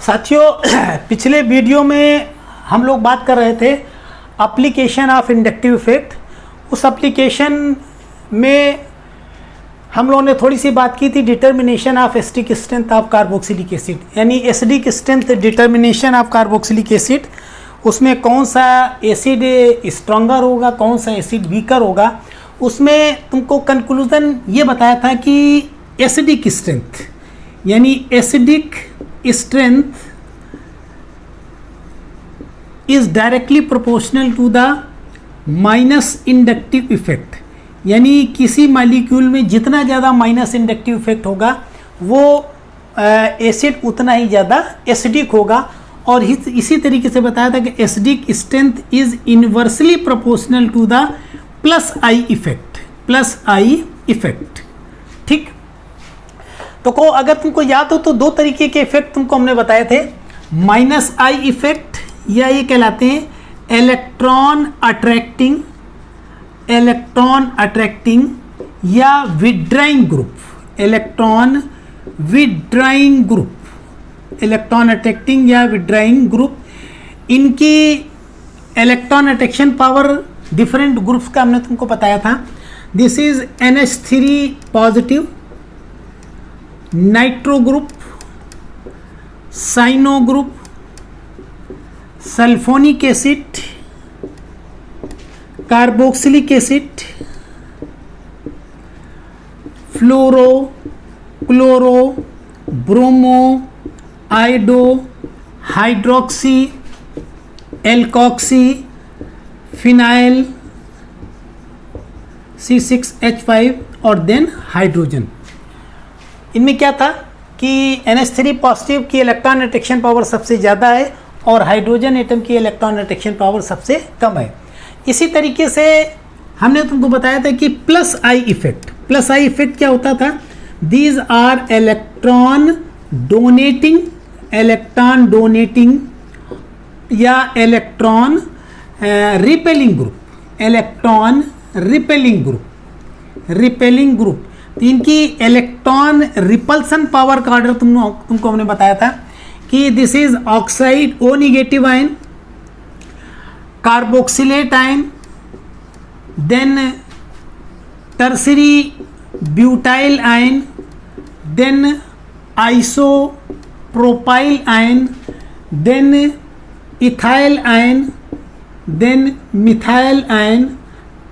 साथियों, पिछले वीडियो में हम लोग बात कर रहे थे एप्लीकेशन ऑफ इंडक्टिव इफेक्ट। उस एप्लीकेशन में हम लोगों ने थोड़ी सी बात की थी determination of acidic strength of carboxylic acid, यानी acidic strength determination of carboxylic acid. उसमें कौन सा एसिड स्ट्रॉन्गर होगा, कौन सा एसिड वीकर होगा। उसमें तुमको कंक्लूजन ये बताया था कि एसिडिक स्ट्रेंथ यानी acidic strength is directly proportional to the minus inductive effect, यानी किसी मॉलिक्यूल में जितना ज़्यादा माइनस इंडक्टिव इफेक्ट होगा वो एसिड उतना ही ज़्यादा एसिडिक होगा। और इसी तरीके से बताया था कि acidic strength is inversely proportional to the plus I effect. ठीक, तो को अगर तुमको याद हो तो दो तरीके के इफेक्ट तुमको हमने बताए थे, माइनस आई इफेक्ट या ये कहलाते हैं इलेक्ट्रॉन अट्रैक्टिंग या विड्राइंग ग्रुप। इलेक्ट्रॉन अट्रैक्टिंग या विड्राइंग ग्रुप, इनकी electron attraction power different groups का हमने तुमको बताया था। This is NH3 positive, nitro group, cyano group, sulphonic acid, carboxylic acid, fluoro, chloro, bromo, iodo, hydroxy, alkoxy, phenyl, C6H5 और then hydrogen. इनमें क्या था कि NH3 पॉजिटिव की इलेक्ट्रॉन अट्रैक्शन पावर सबसे ज़्यादा है और हाइड्रोजन एटम की इलेक्ट्रॉन अट्रैक्शन पावर सबसे कम है। इसी तरीके से हमने तुमको बताया था कि प्लस आई इफेक्ट क्या होता था, दीज आर इलेक्ट्रॉन डोनेटिंग या इलेक्ट्रॉन रिपेलिंग ग्रुप। तो इनकी इलेक्ट्रॉन रिपल्सन पावर का ऑर्डर तुमको हमने बताया था कि this is oxide O negative ion, carboxylate ion, then tertiary butyl ion, then isopropyl ion, then ethyl ion, then methyl ion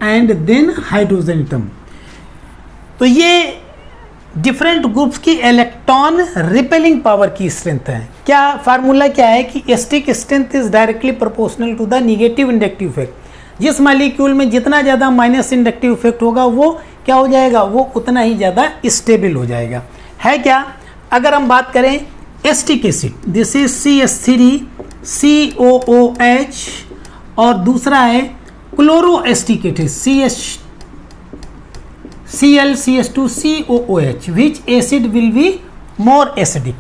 and then hydrogen atom. तो ये डिफरेंट ग्रुप्स की electron repelling power की strength है। क्या formula क्या है कि acidic strength is directly proportional to the negative inductive effect. जिस मॉलिक्यूल में जितना ज़्यादा माइनस इंडक्टिव इफेक्ट होगा वो क्या हो जाएगा, वो उतना ही ज़्यादा स्टेबल हो जाएगा। है क्या, अगर हम बात करें acetic acid, this is CH3COOH और दूसरा है chloro acetic acid ClCH2COOH, which acid will be more acidic.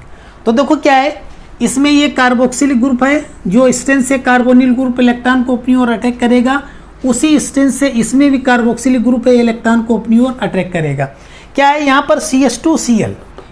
तो देखो क्या है, इसमें ये कार्बोक्सिलिक ग्रुप है जो स्ट्रेंथ से कार्बोनिल ग्रुप इलेक्ट्रॉन को अपनी ओर अटैक करेगा, उसी स्ट्रेंथ से इसमें भी कार्बोक्सिलिक ग्रुप है, इलेक्ट्रॉन को अपनी ओर अटैक करेगा। क्या है यहाँ पर CH2Cl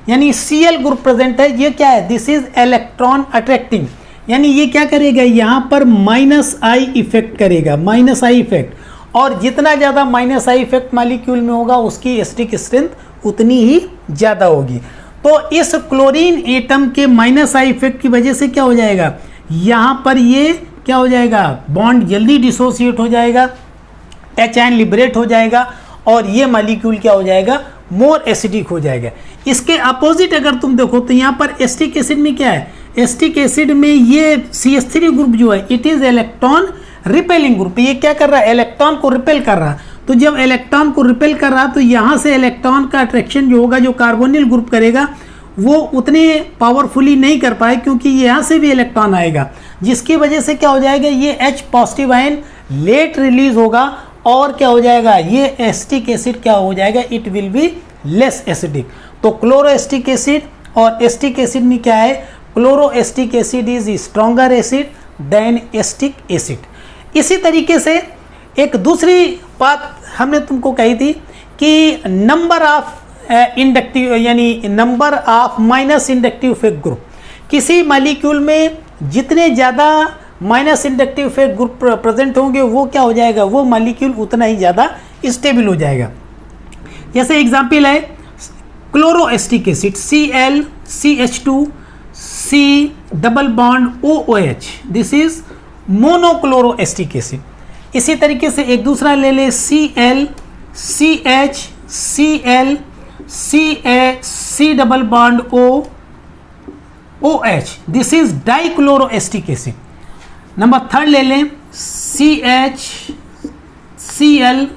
यानी Cl ग्रुप प्रेजेंट है। ये क्या है, दिस इज इलेक्ट्रॉन अट्रैक्टिंग, यानी ये क्या करेगा, यहाँ पर माइनस आई इफेक्ट करेगा, माइनस आई इफेक्ट। और जितना ज़्यादा माइनस आई इफेक्ट मॉलिक्यूल में होगा उसकी एसिडिक स्ट्रेंथ उतनी ही ज़्यादा होगी। तो इस क्लोरीन एटम के माइनस आई इफेक्ट की वजह से क्या हो जाएगा, यहाँ पर ये क्या हो जाएगा, बॉन्ड जल्दी डिसोसिएट हो जाएगा, H आयन लिबरेट हो जाएगा और ये मॉलिक्यूल क्या हो जाएगा, मोर एसिडिक हो जाएगा। इसके अपोजिट अगर तुम देखो तो यहाँ पर एसिटिक एसिड में क्या है, एसिटिक एसिड में ये CH3 ग्रुप जो है it is electron repelling group. ये क्या कर रहा है, इलेक्ट्रॉन को रिपेल कर रहा है। तो जब इलेक्ट्रॉन को रिपेल कर रहा है तो यहाँ से इलेक्ट्रॉन का अट्रैक्शन जो होगा, जो कार्बोनिल ग्रुप करेगा वो उतने पावरफुली नहीं कर पाए क्योंकि यहाँ से भी इलेक्ट्रॉन आएगा, जिसकी वजह से क्या हो जाएगा, ये H positive ion late release होगा और क्या हो जाएगा, ये एसिटिक एसिड क्या हो जाएगा, it will be less acidic. तो क्लोरो एसिटिक एसिड और एसिटिक एसिड में क्या है, chloro acetic acid is stronger acid than acetic acid. इसी तरीके से एक दूसरी बात हमने तुमको कही थी कि नंबर ऑफ इंडक्टिव यानी number of minus inductive effect group, किसी मॉलिक्यूल में जितने ज़्यादा minus inductive effect group present होंगे वो क्या हो जाएगा, वो मॉलिक्यूल उतना ही ज़्यादा स्टेबल हो जाएगा। जैसे एग्जाम्पल है chloroacetic acid Cl CH2 C double bond OOH, this is monochloroacetic acid. इसी तरीके से एक दूसरा ले ले Cl CH Cl C double bond OH, this is dichloroacetic acid. Number third ले लें CH Cl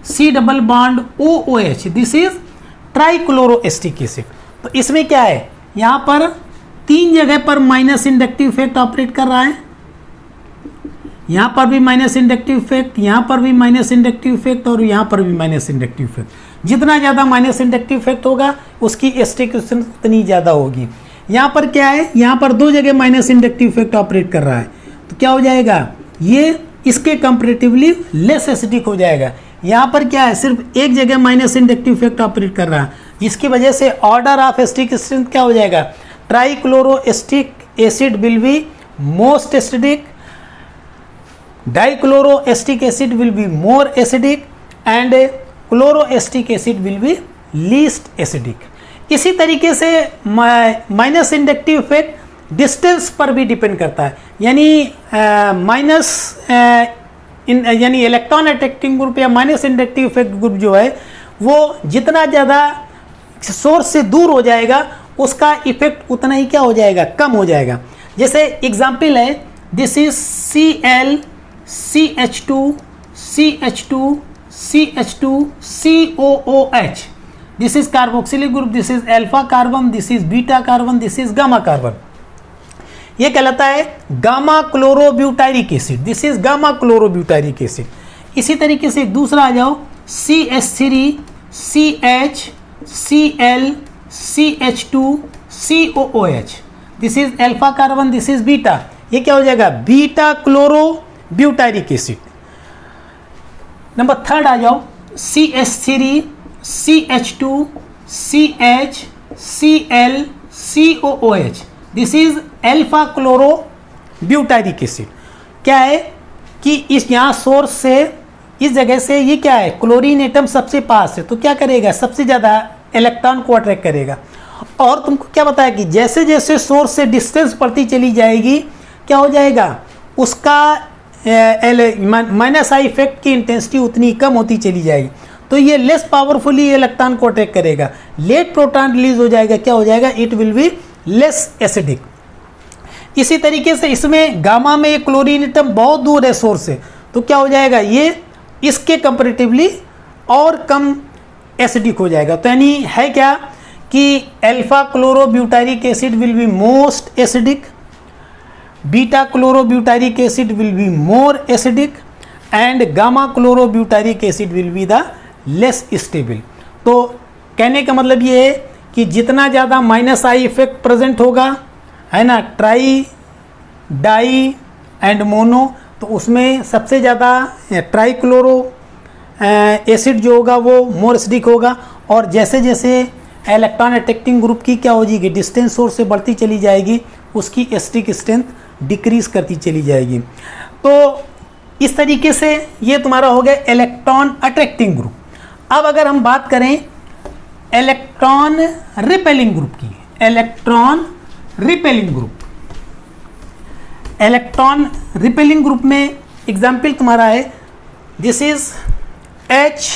C double bond OOH, this is trichloroacetic acid. तो इसमें क्या है, यहाँ पर 3 जगह पर माइनस इंडक्टिव इफेक्ट ऑपरेट कर रहा है, यहाँ पर भी माइनस इंडक्टिव इफेक्ट, यहाँ पर भी माइनस इंडक्टिव इफेक्ट और यहाँ पर भी माइनस इंडक्टिव इफेक्ट। जितना ज़्यादा माइनस इंडक्टिव इफेक्ट होगा उसकी एसिडिक स्ट्रेंथ उतनी ज़्यादा होगी। यहाँ पर क्या है, यहाँ पर 2 जगह माइनस इंडक्टिव इफेक्ट ऑपरेट कर रहा है, तो क्या हो जाएगा, ये इसके कंपैरेटिवली लेस एसिडिक हो जाएगा। यहाँ पर क्या है, सिर्फ एक जगह माइनस इंडक्टिव इफेक्ट ऑपरेट कर रहा है, जिसकी वजह से ऑर्डर ऑफ एसिडिक स्ट्रेंथ क्या हो जाएगा, trichloroacetic acid will be most acidic, dichloroacetic acid will be more acidic and chloroacetic acid will be least acidic. इसी तरीके से माइनस इंडक्टिव इफेक्ट डिस्टेंस पर भी डिपेंड करता है, यानी यानी इलेक्ट्रॉन अट्रैक्टिंग ग्रुप या माइनस इंडक्टिव इफेक्ट ग्रुप जो है वो जितना ज़्यादा सोर्स से दूर हो जाएगा उसका इफेक्ट उतना ही क्या हो जाएगा, कम हो जाएगा। जैसे एग्जाम्पल है this is Cl CH2 CH2 CH2 COOH, this is carboxylic group, this is alpha carbon, this is beta carbon, this is gamma carbon. ये कहलाता है gamma chlorobutyric acid, this is gamma chlorobutyric acid. इसी तरीके से दूसरा आ जाओ CH3 CH Cl CH2 COOH, this is alpha carbon, this is beta. ये क्या हो जाएगा, beta chlorobutyric acid. Number third आ जाओ CH3 CH2 CH Cl COOH, this is alpha chlorobutyric acid. क्या है कि इस यहाँ सोर्स से इस जगह से ये क्या है, क्लोरीन एटम सबसे पास है, तो क्या करेगा, सबसे ज़्यादा इलेक्ट्रॉन को अट्रैक्ट करेगा। और तुमको क्या बताया कि जैसे जैसे सोर्स से डिस्टेंस बढ़ती चली जाएगी क्या हो जाएगा, उसका माइनस आई इफेक्ट की इंटेंसिटी उतनी कम होती चली जाएगी, तो ये लेस पावरफुली इलेक्ट्रॉन को अट्रैक्ट करेगा, लेट प्रोटॉन रिलीज हो जाएगा, क्या हो जाएगा, it will be less acidic. इसी तरीके से इसमें गामा में एक क्लोरीन एटम बहुत दूर है सोर्स से, तो क्या हो जाएगा, ये इसके कंपैरेटिवली और कम एसिडिक हो जाएगा। तो यानी है क्या कि alpha chlorobutyric acid will be most acidic, beta chlorobutyric acid will be more acidic and gamma chlorobutyric acid will be the less stable. तो कहने का मतलब ये है कि जितना ज़्यादा माइनस आई इफेक्ट प्रेजेंट होगा, है ना, ट्राई डाई एंड मोनो, तो उसमें सबसे ज़्यादा ट्राइक्लोरो एसिड जो होगा वो मोर एसिडिक होगा। और जैसे जैसे इलेक्ट्रॉन अट्रैक्टिंग ग्रुप की क्या हो जाएगी, डिस्टेंस सोर्स से बढ़ती चली जाएगी, उसकी एसिडिक स्ट्रेंथ डिक्रीज करती चली जाएगी। तो इस तरीके से ये तुम्हारा हो गया इलेक्ट्रॉन अट्रैक्टिंग ग्रुप। अब अगर हम बात करें इलेक्ट्रॉन रिपेलिंग ग्रुप की, electron repelling group, electron repelling group में एग्जाम्पल तुम्हारा है this is H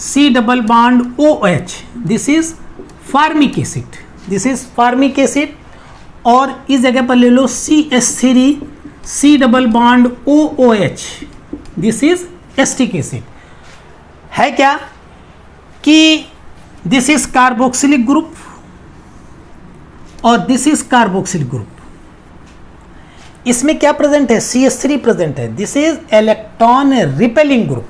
C double bond OH, this is formic acid, this is formic acid. और इस जगह पर ले लो CH3 C double bond OOH, this is acetic acid. है क्या कि दिस इज कार्बोक्सिलिक ग्रुप और दिस इज कार्बोक्सिलिक ग्रुप। इसमें क्या प्रेजेंट है, CH3 प्रेजेंट है, this is electron repelling group.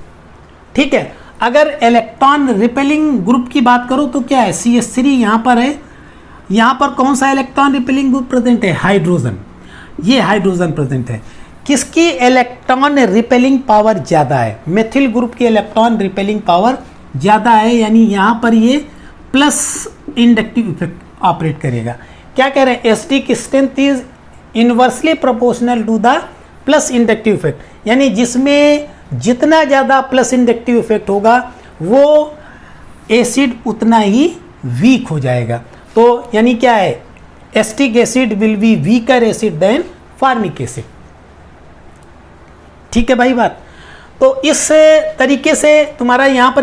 ठीक है, अगर इलेक्ट्रॉन रिपेलिंग ग्रुप की बात करो तो क्या है, CH3 यहाँ पर है, यहाँ पर कौन सा इलेक्ट्रॉन रिपेलिंग ग्रुप प्रेजेंट है, हाइड्रोजन। ये हाइड्रोजन प्रेजेंट है। किसकी इलेक्ट्रॉन रिपेलिंग पावर ज़्यादा है, मेथिल ग्रुप की इलेक्ट्रॉन रिपेलिंग पावर ज़्यादा है, यानी यहाँ पर ये प्लस इंडक्टिव इफेक्ट ऑपरेट करेगा। क्या कह रहे हैं, acidic strength is inversely proportional to the plus inductive effect, यानी जिसमें जितना ज़्यादा प्लस इंडक्टिव इफेक्ट होगा वो एसिड उतना ही वीक हो जाएगा। तो यानी क्या है, acetic acid will be weaker acid than formic acid. ठीक है भाई बात। तो इस तरीके से तुम्हारा यहाँ पर